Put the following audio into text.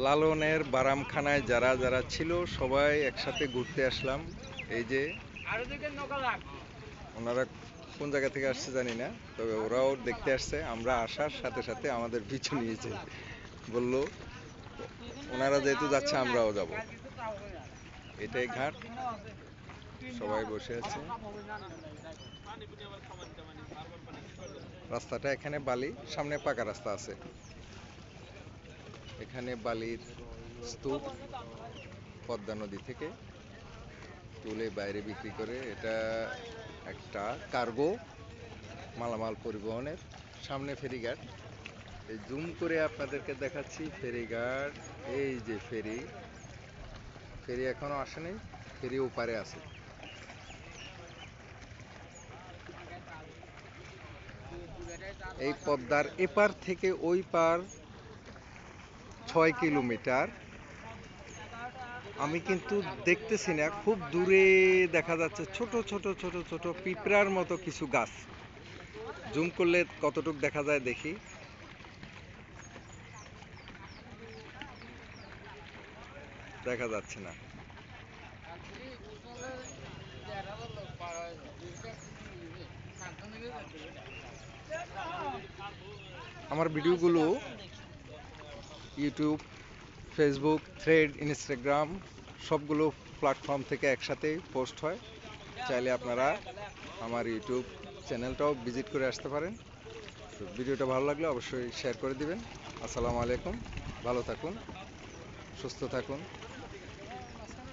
লালনের বারামখানায় যারা যারা ছিল সবাই একসাথে ঘুরতে আসলাম। এই যে ওনারা কোন জায়গা থেকে আসছে জানি না, তবে ওরাও দেখতে আসছে। আমরা আসার সাথে সাথে আমাদের পিছু নিয়েছে, বলল ওনারা যেহেতু যাচ্ছে আমরাও যাব। এটাই ঘাট, সবাই বসে আছে। রাস্তাটা এখানে বালি, সামনে পাকা রাস্তা আছে। এখানে বালির স্তূপ পদ্মা নদী থেকে তুলে বাইরে বিক্রি করে। এটা একটা কার্গো মালামাল পরিবহনের। সামনে ফেরিঘাট, এই জুম করে আপনাদেরকে দেখাচ্ছি ফেরিঘাট। এই যে ফেরি, ফেরি এখনো আসেনি, ফেরি ওপারে আছে। এই পদ্মার এপার থেকে ওই পার 6 কিলোমিটার। আমি কিন্তু দেখতেছি না, খুব দূরে দেখা যাচ্ছে ছোট ছোট ছোট ছোট পিঁপড়ার মতো কিছু গাছ। জুম করলে কতটুক দেখা যায় দেখি। দেখা যাচ্ছে না। আমার ভিডিওগুলো ইউটিউব, ফেসবুক, থ্রেড, ইনস্টাগ্রাম সবগুলো প্ল্যাটফর্ম থেকে একসাথে পোস্ট হয়। চাইলে আপনারা আমার ইউটিউব চ্যানেলটাও ভিজিট করে আসতে পারেন। তো ভিডিওটা ভালো লাগলে অবশ্যই শেয়ার করে দিবেন। আসসালামু আলাইকুম, ভালো থাকুন, সুস্থ থাকুন।